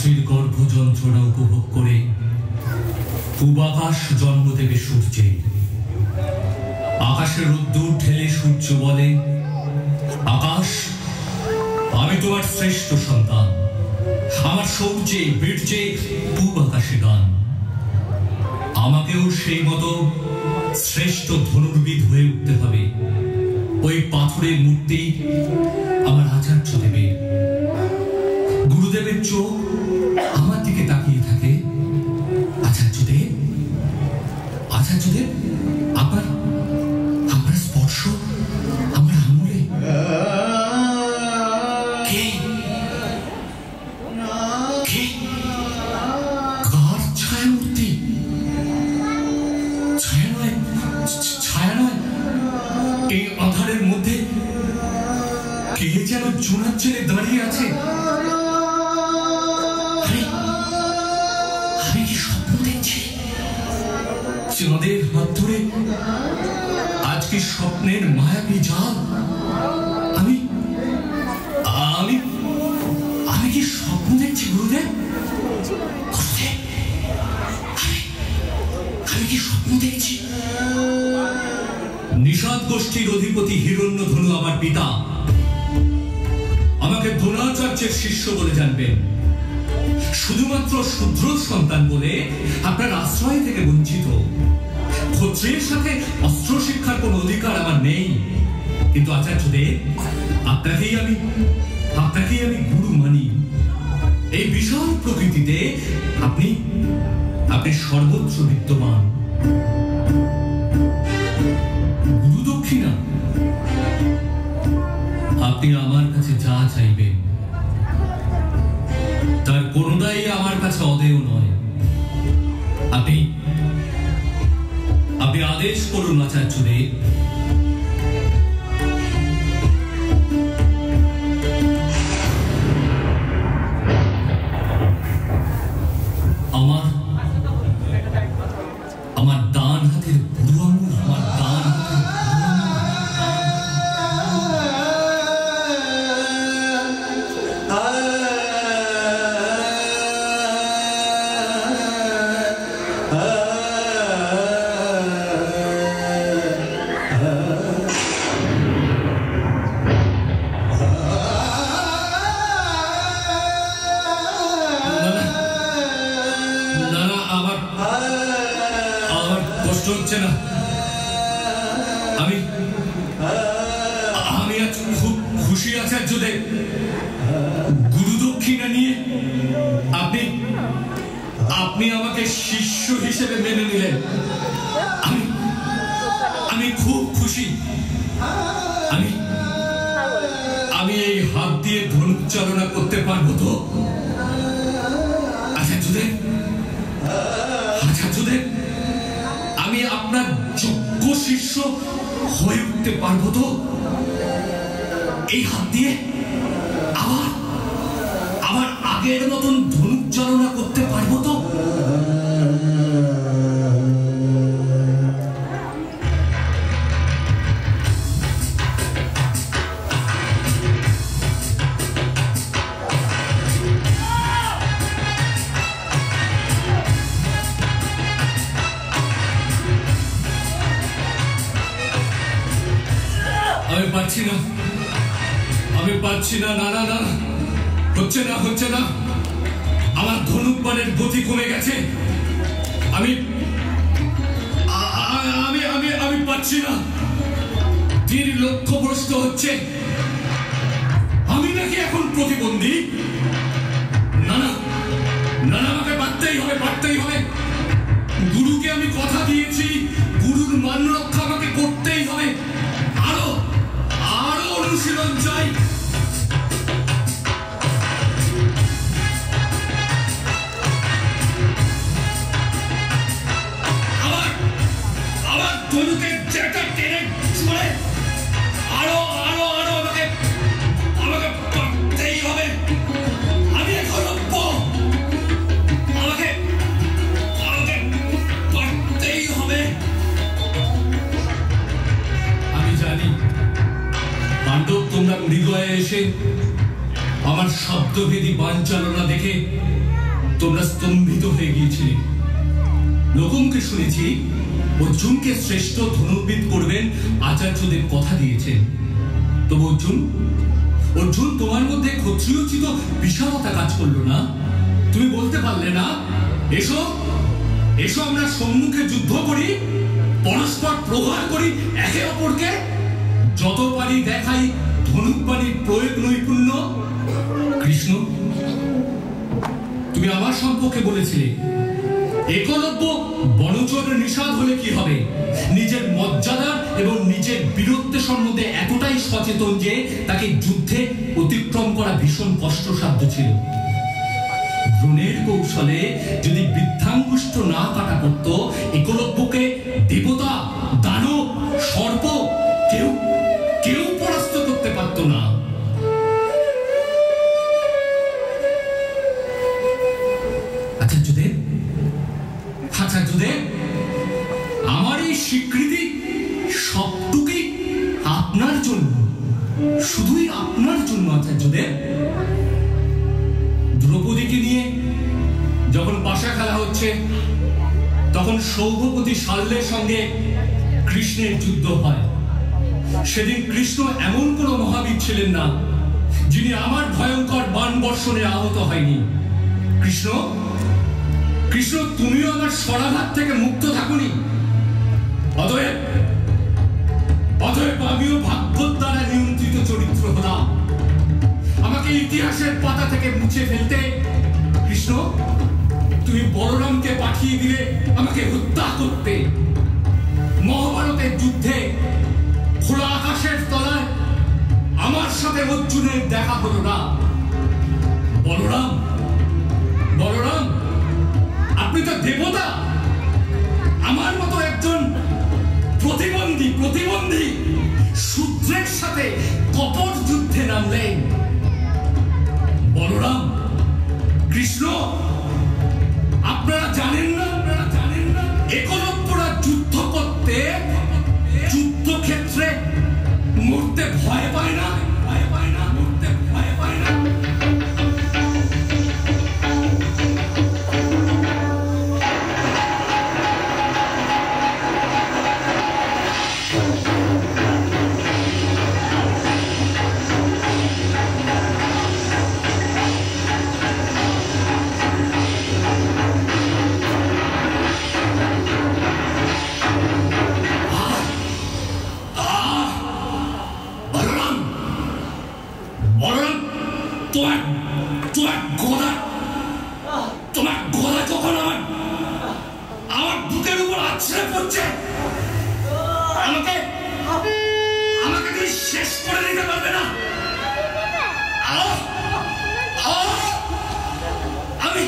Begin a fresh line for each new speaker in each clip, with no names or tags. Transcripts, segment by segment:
মাতৃর গর্ভ যন্ত্রণা উপভোগ করে পূবাকাশ জন্ম দেবে সূর্যে। আকাশের রোদ্দুর ঢেলে সূর্য বলে, আকাশ, আমি তোমার শ্রেষ্ঠ সন্তান, আমার সৌর্যে বীর্যে পূব আকাশে গান। আমাকেও সেই মতো শ্রেষ্ঠ ধনুর্বিদ হয়ে উঠতে হবে। ওই পাথরের মূর্তি আমার আচার্য দেবের। গুরুদেবের চোখ আমার দিকে তাকিয়ে থাকে। আচার্যদেব, আচার্যদেব, আপনার স্পর্শ আমার আঙুলে। কে কার ছায়া মূর্তি? ছায়া নয়, ছায়া নয়, এই আঁধারের মধ্যে কে যেন জোনার ছেলে দাঁড়িয়ে আছে। আমি কি স্বপ্ন দেখছি? চাঁদের হাত ধরে আজকে স্বপ্নের মায়াবী জাল। আমি আমি আমি কি স্বপ্ন দেখছি গুরুদেব? আমি কি স্বপ্ন দেখছি? নিষাদ গোষ্ঠীর অধিপতি হিরণ্যধনু আমার পিতা আমাকে দ্রোণাচার্যের শিষ্য বলে জানবেন। শুধুমাত্র শূদ্র সন্তান বলে আপনার আশ্রয় থেকে বঞ্চিত। ক্ষত্রিয়ের সাথে অস্ত্র শিক্ষার কোন অধিকার আমার নেই। কিন্তু আচার্যদেব, আপনাকেই আমি গুরু মানি। এই বিশাল প্রকৃতিতে আপনি সর্বত্র বিদ্যমান। গুরু দক্ষিণা আপনি আমার কাছে যা চাইবেন তার কোনটাই আমার কাছে অদেয় নয়। আপনি আদেশ করুন আচার্যদেব। আমার ডান হাতের বুড়ো আঙুল, আমার ডান হাতের হচ্ছে না। আমি আজ খুব খুশি আচার্যদেব। গুরু দক্ষিণা নিয়ে আপনি আমাকে শিষ্য হিসেবে মেনে নিলেন। আমি খুব খুশি। আমি এই হাত দিয়ে ধনুচালনা করতে পারবো তো? আচার্যদেব, আমি আপনার যোগ্য শিষ্য হয়ে উঠতে পারবো তো? এই হাত দিয়ে আবার আগের মতন ধনুচালনা করতে পারবো তো? আমি পাচ্ছি না। না, হচ্ছে না। আমার ধনুকবাণের গতি কমে গেছে। আমি পাচ্ছি না। তীর লক্ষ্যভ্রষ্ট হচ্ছে। আমি নাকি এখন প্রতিবন্ধী? না, আমাকে পারতেই হবে। গুরুকে আমি কথা দিয়েছি, গুরুর মান রক্ষা আমাকে করতেই হবে। আরো অনুশীলন চাই। আবার ধনুকে যেটা টেনে ছুঁড়ে আরো আমাকে পারতেই হবে। আমি এখন আমাকে পারতেই হবে। আমি জানি পাণ্ডব, তোমরা হৃদয়ে এসে আমার শব্দভেদী বাঞ্চালনা দেখে তোমরা স্তম্ভিত হয়ে গিয়েছিলে। লোকমুখে শুনেছি অর্জুনকে শ্রেষ্ঠ ধনুর্বিদ করবেন, আচার্যদের কথা দিয়েছেন। তবু অর্জুন তোমার মধ্যে ক্ষত্রিয়োচিত বিশালতা কাজ করলো না? তুমি বলতে পারলে না, এসো এসো আমরা সম্মুখে যুদ্ধ করি, পরস্পর প্রহার করি একে অপরকে, যত পারি দেখাই ধনুকবাণীর প্রয়োগ নৈপুণ্য। কৃষ্ণ, তুমি আমার সম্পর্কে বলেছিলে একলব্য বনচর নিষাদ হলে কি হবে? নিজের মর্যাদা এবং নিজের বীরত্বের সম্বন্ধে এতটাই সচেতন যে তাকে যুদ্ধে অতিক্রম করা ভীষণ কষ্টসাধ্য ছিল। দ্রোণের কৌশলে যদি বৃদ্ধাঙ্গুষ্ঠ না কাটা করত, একলব্যকে দেবতা, দানব, সর্প কেউ কেউ পরাস্ত করতে পারত না। আচার্যদেব, আমার এই স্বীকৃতি সবটুকুই আপনার জন্য, শুধুই আপনার জন্য। আচার্যদেব, দ্রৌপদীকে নিয়ে যখন পাশা খেলা হচ্ছে, তখন সৌভপতি শাল্যের সঙ্গে কৃষ্ণের যুদ্ধ হয়। সেদিন কৃষ্ণ এমন কোন মহাবীর ছিলেন না যিনি আমার ভয়ঙ্কর বাণ বর্ষণে আহত হয়নি। কৃষ্ণ, তুমিও আমার সরাঘাত থেকে মুক্ত থাকুনি। অতএব আমিও ভাগ্যের দ্বারা নিয়ন্ত্রিত চরিত্র হলাম। আমাকে ইতিহাসের পাতা থেকে মুছে ফেলতে কৃষ্ণ তুমি বলরামকে পাঠিয়ে দিলে আমাকে হত্যা করতে। মহাভারতের যুদ্ধে খোলা আকাশের তলায় আমার সাথে অর্জুনের দেখা হলো না। বলরাম, আপনি তো দেবতা। আমার মতো একজন প্রতিবন্ধী শূদ্রের সাথে কপট যুদ্ধে নামলেন। বলরাম, কৃষ্ণ, আপনারা জানেন না একলব্যরা যুদ্ধ করতে যুদ্ধক্ষেত্রে মরতে ভয় পায় না। তোমার গলা যখন আমার বুকের উপর আছড়ে পড়ছে, আমাকে তুমি শেষ করে দিতে পারবে না। আমি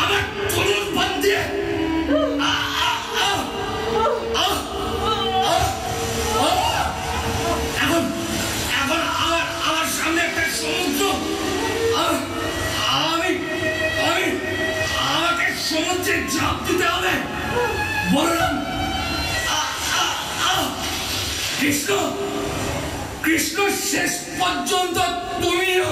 আমার তরুণ বান দিয়ে এখন আমার সামনে একটা সমুদ্র, আমাকে সমুদ্রে ঝাঁপ দিতে হবে। বললাম কৃষ্ণ, শেষ পর্যন্ত তুমিও